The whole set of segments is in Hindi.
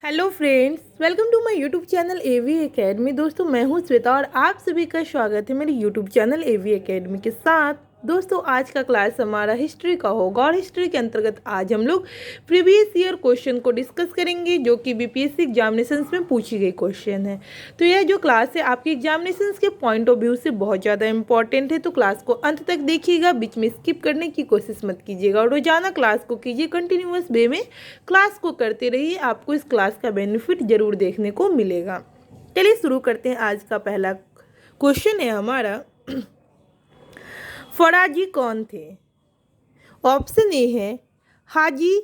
Hello friends, welcome to my YouTube channel AV Academy. दोस्तों, मैं हूं श्वेता और आप सभी का स्वागत है मेरे यूट्यूब चैनल एवी एकेडमी के साथ। दोस्तों, आज का क्लास हमारा हिस्ट्री का होगा और हिस्ट्री के अंतर्गत आज हम लोग प्रीवियस ईयर क्वेश्चन को डिस्कस करेंगे जो कि बीपीएससी एग्जामिनेशंस में पूछी गई क्वेश्चन है। तो यह जो क्लास है आपकी एग्जामिनेशंस के पॉइंट ऑफ व्यू से बहुत ज़्यादा इंपॉर्टेंट है, तो क्लास को अंत तक देखिएगा, बीच में स्किप करने की कोशिश मत कीजिएगा और रोजाना क्लास को कीजिए, कंटिन्यूअस वे में क्लास को करते रहिए, आपको इस क्लास का बेनिफिट जरूर देखने को मिलेगा। चलिए शुरू करते हैं। आज का पहला क्वेश्चन है हमारा, फराजी कौन थे? ऑप्शन ए है हाजी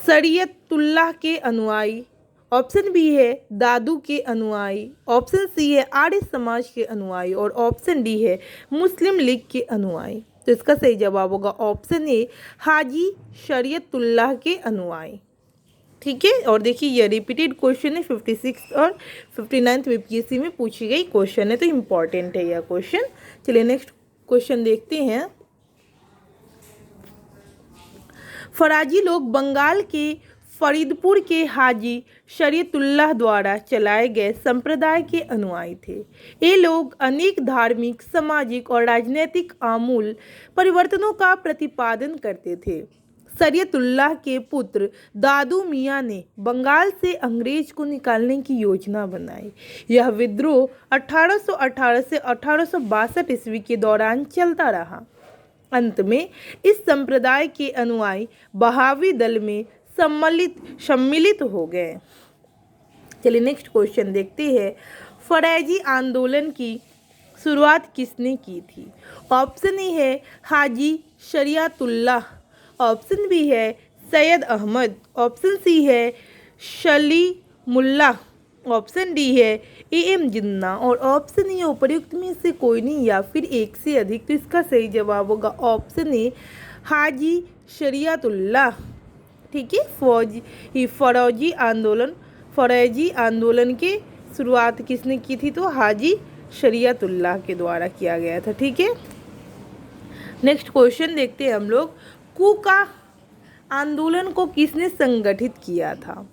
शरीयतुल्लाह के अनुयायी, ऑप्शन बी है दादू के अनुयायी, ऑप्शन सी है आर्य समाज के अनुयायी और ऑप्शन डी है मुस्लिम लीग के अनुयायी। तो इसका सही जवाब होगा ऑप्शन ए हाजी शरीयतुल्लाह के अनुयायी। ठीक है, और देखिए यह रिपीटेड क्वेश्चन है, 56 और 59 बीपीएससी में पूछी गई क्वेश्चन है, तो इम्पॉर्टेंट है यह क्वेश्चन। चलिए नेक्स्ट क्वेश्चन देखते हैं। फराजी लोग बंगाल के फरीदपुर के हाजी शरीयतुल्लाह द्वारा चलाए गए संप्रदाय के अनुयायी थे। ये लोग अनेक धार्मिक, सामाजिक और राजनीतिक आमूल परिवर्तनों का प्रतिपादन करते थे। शरीयतुल्लाह के पुत्र दादू मियाँ ने बंगाल से अंग्रेज को निकालने की योजना बनाई। यह विद्रोह 1818 से 1862 ईस्वी के दौरान चलता रहा। अंत में इस संप्रदाय के अनुयायी बहावी दल में सम्मिलित हो गए। चलिए नेक्स्ट क्वेश्चन देखते हैं। फरेजी आंदोलन की शुरुआत किसने की थी? ऑप्शन ए है हाजी शरीयतुल्लाह, ऑप्शन बी है सैयद अहमद, ऑप्शन सी है सलीमुल्लाह, ऑप्शन डी है एम जिन्ना और ऑप्शन ए उपर्युक्त में से कोई नहीं या फिर एक से अधिक। तो इसका सही जवाब होगा ऑप्शन ए हाजी शरीयतुल्लाह। ठीक है, फौजी आंदोलन की शुरुआत किसने की थी? तो हाजी शरीयतुल्लाह के द्वारा किया गया था। ठीक है, नेक्स्ट क्वेश्चन देखते हैं हम लोग। कूका आंदोलन को किसने संगठित किया था?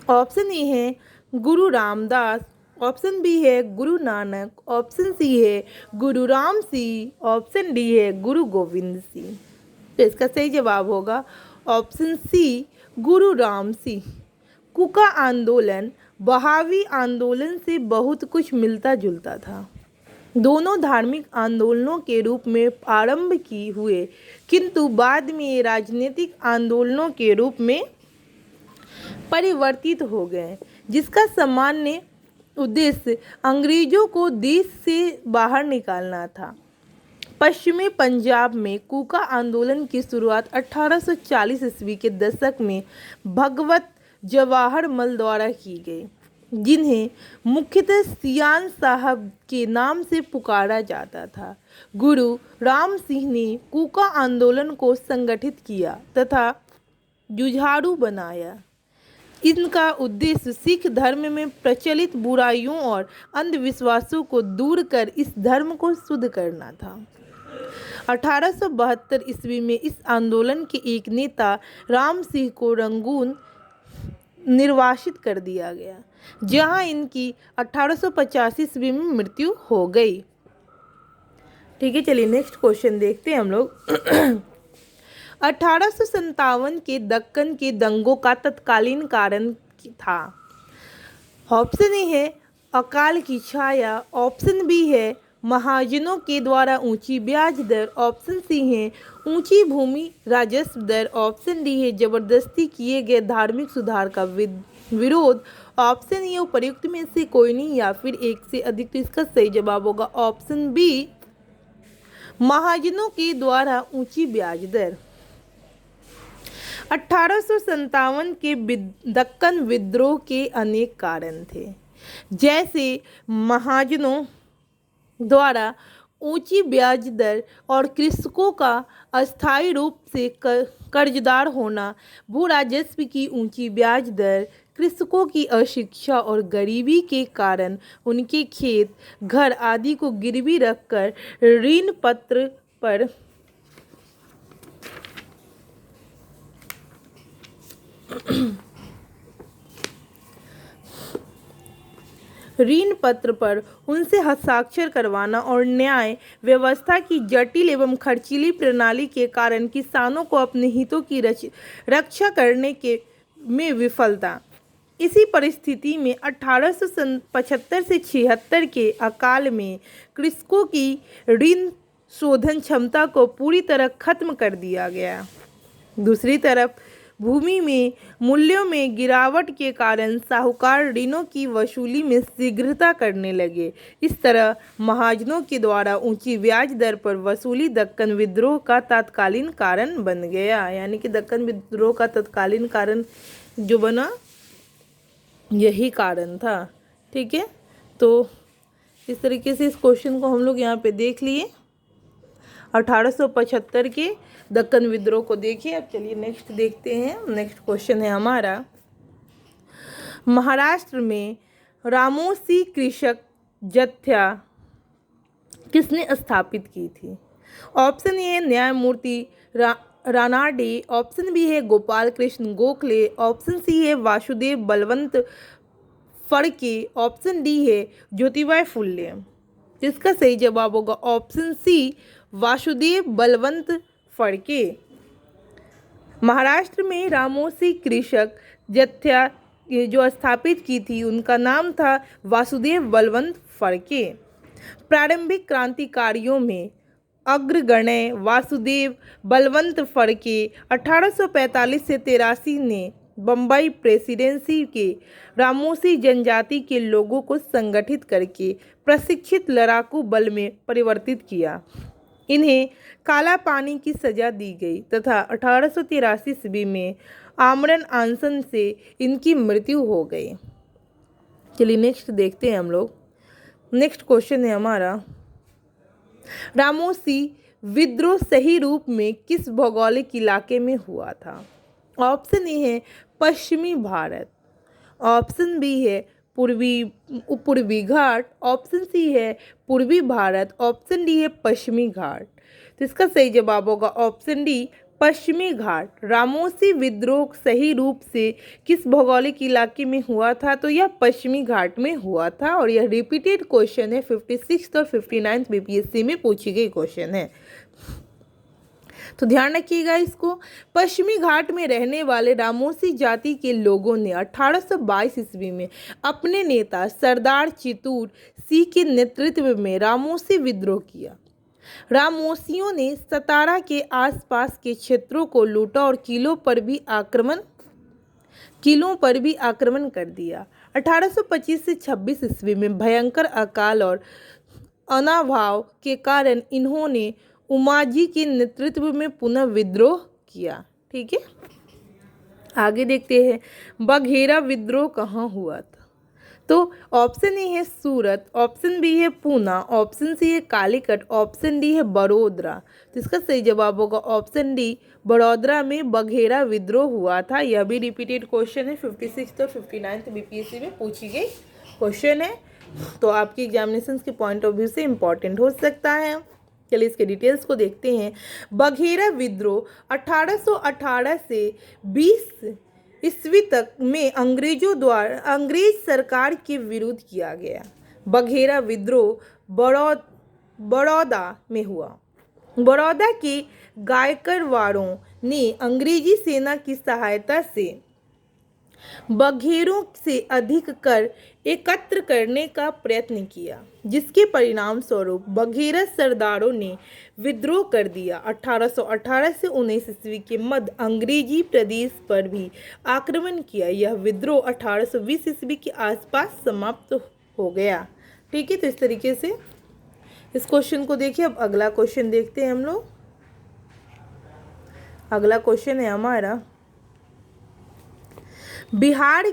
ऑप्शन ए है गुरु रामदास, ऑप्शन बी है गुरु नानक, ऑप्शन सी है गुरु राम सिंह, ऑप्शन डी है गुरु गोविंद सिंह। तो इसका सही जवाब होगा ऑप्शन सी गुरु राम सिंह। कूका आंदोलन बहावी आंदोलन से बहुत कुछ मिलता जुलता था। दोनों धार्मिक आंदोलनों के रूप में आरंभ की हुए, किंतु बाद में ये राजनीतिक आंदोलनों के रूप में परिवर्तित हो गए, जिसका सामान्य उद्देश्य अंग्रेजों को देश से बाहर निकालना था। पश्चिमी पंजाब में कूका आंदोलन की शुरुआत 1840 ईस्वी के दशक में भगवत जवाहर मल द्वारा की गई, जिन्हें मुख्यतः सियान साहब के नाम से पुकारा जाता था। गुरु राम सिंह ने कूका आंदोलन को संगठित किया तथा जुझारू बनाया। इनका उद्देश्य सिख धर्म में प्रचलित बुराइयों और अंधविश्वासों को दूर कर इस धर्म को शुद्ध करना था। 1872 ईस्वी में इस आंदोलन के एक नेता राम सिंह को रंगून निर्वासित कर दिया गया, जहां इनकी 1885 ईस्वी में मृत्यु हो गई। ठीक है, चलिए नेक्स्ट क्वेश्चन देखते हैं हम लोग। 1857 के दक्कन के दंगों का तत्कालीन कारण था। ऑप्शन ए है अकाल की छाया, ऑप्शन बी है महाजनों के द्वारा ऊंची ब्याज दर, ऑप्शन सी है ऊंची भूमि राजस्व दर, ऑप्शन डी है जबरदस्ती किए गए धार्मिक सुधार का विरोध, ऑप्शन ए उपर्युक्त में से कोई नहीं या फिर एक से अधिक। तो इसका सही जवाब होगा ऑप्शन बी महाजनों के द्वारा ऊंची ब्याज दर। 1857 के दक्कन विद्रोह के अनेक कारण थे, जैसे महाजनों द्वारा ऊंची ब्याज दर और कृषकों का अस्थायी रूप से कर्जदार होना, भू राजस्व की ऊंची ब्याज दर, कृषकों की अशिक्षा और गरीबी के कारण उनके खेत, घर आदि को गिरवी रखकर ऋण पत्र पर ऋण पत्र पर उनसे हस्ताक्षर करवाना और न्याय व्यवस्था की जटिल एवं खर्चीली प्रणाली के कारण किसानों को अपने हितों की रक्षा करने के में विफलता। इसी परिस्थिति में 1875 से 76 के अकाल में कृषकों की ऋण शोधन क्षमता को पूरी तरह खत्म कर दिया गया। दूसरी तरफ भूमि में मूल्यों में गिरावट के कारण साहूकार ऋणों की वसूली में शीघ्रता करने लगे। इस तरह महाजनों के द्वारा ऊंची ब्याज दर पर वसूली दक्कन विद्रोह का तत्कालीन कारण बन गया। यानी कि दक्कन विद्रोह का तत्कालीन कारण जो बना यही कारण था। ठीक है, तो इस तरीके से इस क्वेश्चन को हम लोग यहाँ पे देख लिए। 1875 के दक्कन विद्रोह को देखिए। अब चलिए नेक्स्ट देखते हैं। नेक्स्ट क्वेश्चन है हमारा, महाराष्ट्र में रामोसी कृषक जत्था किसने स्थापित की थी? ऑप्शन ए है न्यायमूर्ति रानाडे, ऑप्शन बी है गोपाल कृष्ण गोखले, ऑप्शन सी है वासुदेव बलवंत फड़के, ऑप्शन डी है ज्योतिबा फुले। इसका सही जवाब होगा ऑप्शन सी वासुदेव बलवंत फड़के। महाराष्ट्र में रामोसी कृषक जत्था जो स्थापित की थी उनका नाम था वासुदेव बलवंत फड़के। प्रारंभिक क्रांतिकारियों में अग्रगण्य वासुदेव बलवंत फड़के 1845 से 83 ने बम्बई प्रेसिडेंसी के रामोसी जनजाति के लोगों को संगठित करके प्रशिक्षित लड़ाकू बल में परिवर्तित किया। इन्हें काला पानी की सजा दी गई तथा 1883 ईस्वी में आमरण अनशन से इनकी मृत्यु हो गई। चलिए नेक्स्ट देखते हैं हम लोग। नेक्स्ट क्वेश्चन है हमारा, रामोसी विद्रोह सही रूप में किस भौगोलिक इलाके में हुआ था? ऑप्शन ए है पश्चिमी भारत, ऑप्शन बी है पूर्वी घाट, ऑप्शन सी है पूर्वी भारत, ऑप्शन डी है पश्चिमी घाट। तो इसका सही जवाब होगा ऑप्शन डी पश्चिमी घाट। रामोसी विद्रोह सही रूप से किस भौगोलिक इलाके में हुआ था? तो यह पश्चिमी घाट में हुआ था और यह रिपीटेड क्वेश्चन है। 56 और 59 बीपीएससी में पूछी गई क्वेश्चन है, तो ध्यान रखिएगा इसको। पश्चिमी घाट में रहने वाले रामोसी जाति के लोगों ने 1822 ईस्वी में अपने नेता सरदार चितूर सिंह के नेतृत्व में रामोसी विद्रोह किया। रामोसियों ने सतारा के आसपास के क्षेत्रों को लूटा और किलों पर भी आक्रमण कर दिया। 1825 से 26 ईस्वी में भयंकर अकाल और अनाभाव के कारण इन्होंने उमाजी के नेतृत्व में पुनः विद्रोह किया। ठीक है, आगे देखते हैं बघेरा विद्रोह कहाँ हुआ था? तो ऑप्शन ए है सूरत, ऑप्शन बी है पूना, ऑप्शन सी है कालीकट, ऑप्शन डी है बड़ोदरा। तो इसका सही जवाब होगा ऑप्शन डी बड़ोदरा में बघेरा विद्रोह हुआ था। यह भी रिपीटेड क्वेश्चन है। 56 और 59 बीपीएससी में पूछी गई क्वेश्चन है, तो आपकी एग्जामिनेशन के पॉइंट ऑफ व्यू से इम्पॉर्टेंट हो सकता है। चलिए इसके डिटेल्स को देखते हैं। बघेरा विद्रोह 1818 से 20 ईस्वी तक में अंग्रेजों द्वारा अंग्रेज सरकार के विरुद्ध किया गया। बघेरा विद्रोह बड़ौदा में हुआ। बड़ौदा के गायकवाड़ों ने अंग्रेजी सेना की सहायता से बघेरों से अधिक कर एकत्र करने का प्रयत्न किया, जिसके परिणाम स्वरूप बघेरा सरदारों ने विद्रोह कर दिया। 1818 से 19 ईस्वी के मध्य अंग्रेजी प्रदेश पर भी आक्रमण किया। यह विद्रोह 1820 ईस्वी के आसपास समाप्त हो गया। ठीक है, तो इस तरीके से इस क्वेश्चन को देखिए। अब अगला क्वेश्चन देखते हैं हम लोग। अगला क्वेश्चन है हमारा, बिहार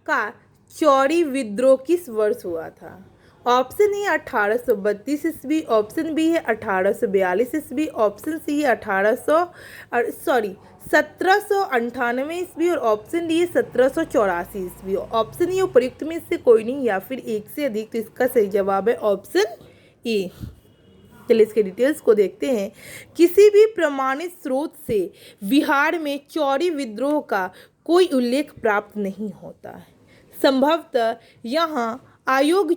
का चौरी विद्रोह किस वर्ष हुआ था? ऑप्शन ए 1832 ईस्वी, ऑप्शन बी है 1842 ईस्वी, ऑप्शन सी है 1798 ईस्वी और ऑप्शन डी है 1784 ईस्वी। ऑप्शन ये उपयुक्त में से कोई नहीं या फिर एक से अधिक। तो इसका सही जवाब है ऑप्शन ए। चलिए इसके डिटेल्स को देखते हैं। किसी भी प्रमाणित स्रोत से बिहार में चौरी विद्रोह का कोई उल्लेख प्राप्त नहीं होता है। संभवतः यहाँ आयोग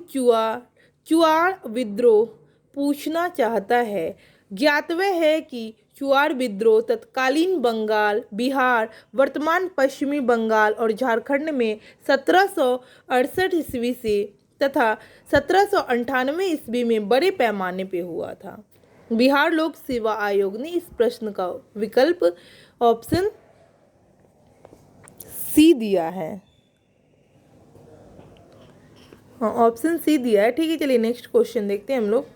चुआड़ विद्रोह पूछना चाहता है। ज्ञातव्य है कि चुआड़ विद्रोह तत्कालीन बंगाल, बिहार, वर्तमान पश्चिमी बंगाल और झारखंड में 1768 ईस्वी से तथा 1798 ईस्वी में बड़े पैमाने पर हुआ था। बिहार लोक सेवा आयोग ने इस प्रश्न का विकल्प ऑप्शन सी दिया है। ऑप्शन सी दिया है, ठीक है। चलिए नेक्स्ट क्वेश्चन देखते हैं हम लोग।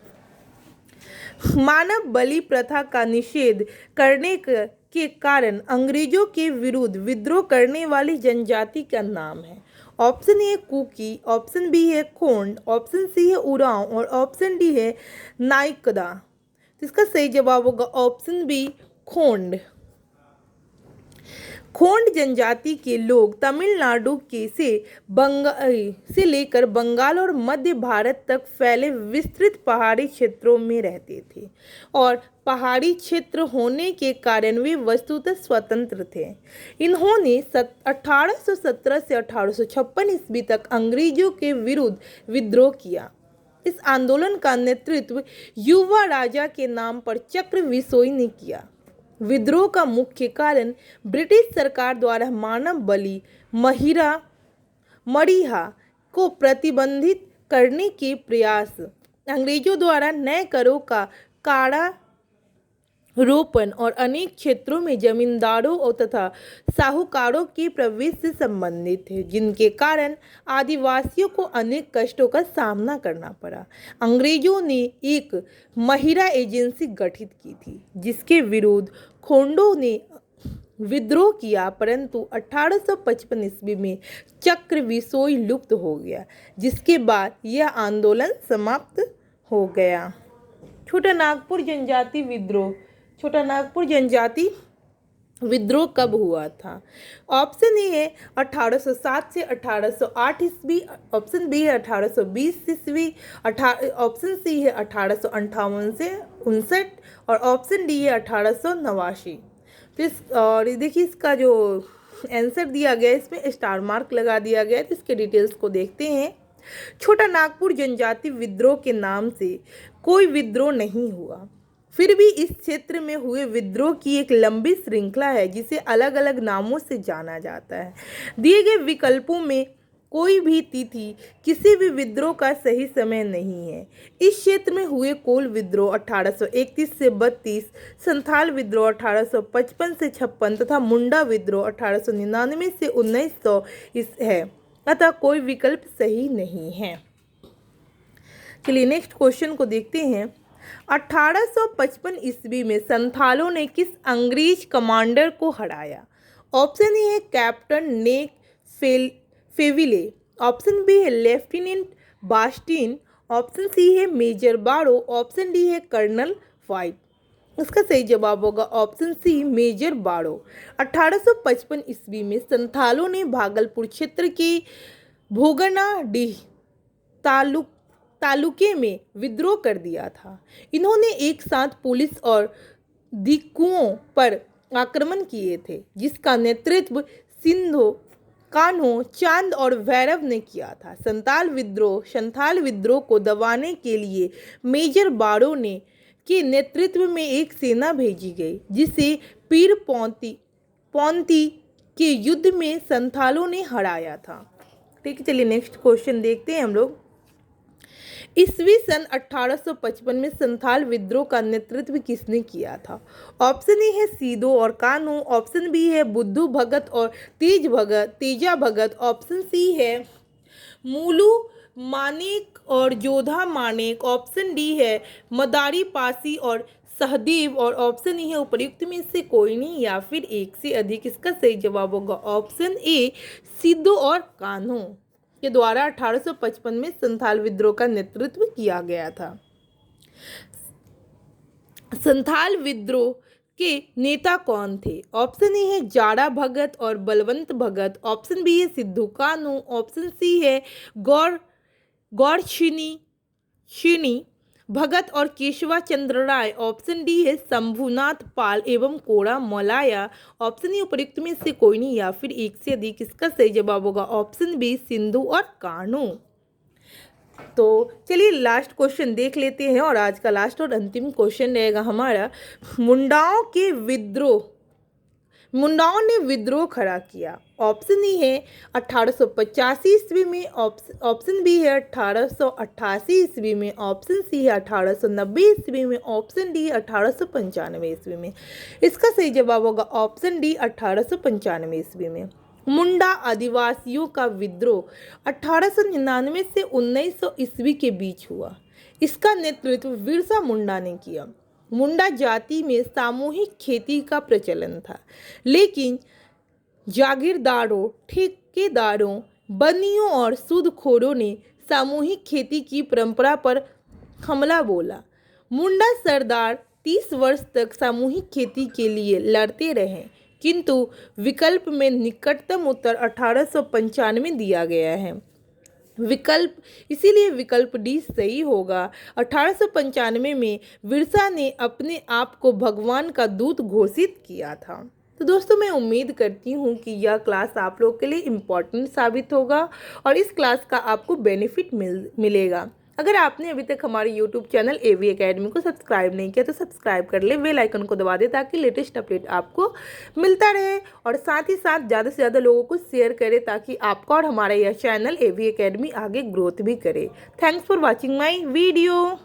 मानव बलि प्रथा का निषेध करने के कारण अंग्रेजों के विरुद्ध विद्रोह करने वाली जनजाति का नाम है। Option A Kuki, option B है खोंड, ऑप्शन सी है उरांव और ऑप्शन डी है नायकदा। तो इसका सही जवाब होगा ऑप्शन बी खोंड। खोंड जनजाति के लोग तमिलनाडु के से लेकर बंगाल और मध्य भारत तक फैले विस्तृत पहाड़ी क्षेत्रों में रहते थे और पहाड़ी क्षेत्र होने के कारण वे वस्तुतः स्वतंत्र थे। इन्होंने 1817 से 1856 ईस्वी तक अंग्रेजों के विरुद्ध विद्रोह किया। इस आंदोलन का नेतृत्व युवा राजा के नाम पर चक्र विसोई ने किया। विद्रोह का मुख्य कारण ब्रिटिश सरकार द्वारा मानव बलि मरीहा को प्रतिबंधित करने के प्रयास, अंग्रेजों द्वारा नए करों का कारारोपण और अनेक क्षेत्रों में जमींदारों और तथा साहूकारों के प्रवेश से संबंधित थे, जिनके कारण आदिवासियों को अनेक कष्टों का सामना करना पड़ा। अंग्रेजों ने एक महिला एजेंसी गठित की थी जिसके विरुद्ध खोंडों ने विद्रोह किया, परंतु 1855 ईस्वी में चक्र विसोई लुप्त हो गया, जिसके बाद यह आंदोलन समाप्त हो गया। छोटा नागपुर जनजाति विद्रोह कब हुआ था? ऑप्शन ए है 1807 से 1808 ईस्वी, ऑप्शन बी है 1820 ईस्वी, ऑप्शन सी है 1858 से 59 और ऑप्शन डी है 1889। और देखिए इसका जो आंसर दिया गया है इसमें स्टार मार्क लगा दिया गया है। तो इसके डिटेल्स को देखते हैं। छोटा नागपुर जनजाति विद्रोह के नाम से कोई विद्रोह नहीं हुआ, फिर भी इस क्षेत्र में हुए विद्रोह की एक लंबी श्रृंखला है जिसे अलग अलग नामों से जाना जाता है। दिए गए विकल्पों में कोई भी तिथि किसी भी विद्रोह का सही समय नहीं है। इस क्षेत्र में हुए कोल विद्रोह 1831 से 32, संथाल विद्रोह 1855 से 56 तथा मुंडा विद्रोह 1899 से 1900 है, अतः कोई विकल्प सही नहीं है। चलिए नेक्स्ट क्वेश्चन को देखते हैं। 1855 ईस्वी में संथालों ने किस अंग्रेज कमांडर को हराया? ऑप्शन ए है कैप्टन नेक फेविले, ऑप्शन बी है लेफ्टिनेंट बास्टिन, ऑप्शन सी है मेजर बारो, ऑप्शन डी है कर्नल वाइट। इसका सही जवाब होगा ऑप्शन सी मेजर बारो। 1855 ईस्वी में संथालों ने भागलपुर क्षेत्र के भोगनाडीह तालुके में विद्रोह कर दिया था। इन्होंने एक साथ पुलिस और दिक्कुओं पर आक्रमण किए थे, जिसका नेतृत्व सिंधो, कान्हो, चांद और भैरव ने किया था। संथाल विद्रोह को दबाने के लिए मेजर बारो के नेतृत्व में एक सेना भेजी गई, जिसे पीर पौंती के युद्ध में संथालों ने हराया था। ठीक है, चलिए नेक्स्ट क्वेश्चन देखते हैं हम लोग। ईस्वी सन 1855 में संथाल विद्रोह का नेतृत्व किसने किया था? ऑप्शन ए है सीधो और कान्हो, ऑप्शन बी है बुद्धू भगत और तेजा भगत, ऑप्शन सी है मूलू मानेक और जोधा मानेक, ऑप्शन डी है मदारी पासी और सहदेव और ऑप्शन ई है उपर्युक्त में से कोई नहीं या फिर एक से अधिक। इसका सही जवाब होगा ऑप्शन ए सिद्धो और कान्हो के द्वारा 1855 में संथाल विद्रोह का नेतृत्व किया गया था। संथाल विद्रोह के नेता कौन थे? ऑप्शन ए है जाड़ा भगत और बलवंत भगत, ऑप्शन बी है सिद्धू कान्हू, ऑप्शन सी है गौरक्षिणी भगत और केशवा चंद्र राय, ऑप्शन डी है शंभुनाथ पाल एवं कोड़ा मलाया, ऑप्शन ए उपर्युक्त में से कोई नहीं या फिर एक से अधिक। इसका सही जवाब होगा ऑप्शन बी सिंधु और कान्हू। तो चलिए लास्ट क्वेश्चन देख लेते हैं, और आज का लास्ट और अंतिम क्वेश्चन रहेगा हमारा, मुंडाओं ने विद्रोह खड़ा किया। ऑप्शन ई है 1885 ईस्वी में, ऑप्शन बी है 1888 ईस्वी में, ऑप्शन सी है 1890 ईस्वी में, ऑप्शन डी 1895 ईस्वी में। इसका सही जवाब होगा ऑप्शन डी 1895 ईस्वी में। मुंडा आदिवासियों का विद्रोह 1899 से 1900 ईस्वी के बीच हुआ। इसका नेतृत्व बिरसा मुंडा ने किया। मुंडा जाति में सामूहिक खेती का प्रचलन था, लेकिन जागीरदारों, ठेकेदारों, बनियों और सूदखोरों ने सामूहिक खेती की परंपरा पर हमला बोला। मुंडा सरदार 30 वर्ष तक सामूहिक खेती के लिए लड़ते रहे, किंतु विकल्प में निकटतम उत्तर 1895 दिया गया है। इसीलिए विकल्प डी सही होगा। 1895 में बिरसा ने अपने आप को भगवान का दूत घोषित किया था। तो दोस्तों, मैं उम्मीद करती हूँ कि यह क्लास आप लोग के लिए इम्पॉर्टेंट साबित होगा और इस क्लास का आपको बेनिफिट मिलेगा। अगर आपने अभी तक हमारे YouTube चैनल AV एकेडमी को सब्सक्राइब नहीं किया तो सब्सक्राइब कर ले, बेल आइकन को दबा दे ताकि लेटेस्ट अपडेट आपको मिलता रहे, और साथ ही साथ ज़्यादा से ज़्यादा लोगों को शेयर करें ताकि आपका और हमारा यह चैनल AV एकेडमी आगे ग्रोथ भी करे। Thanks for watching my video.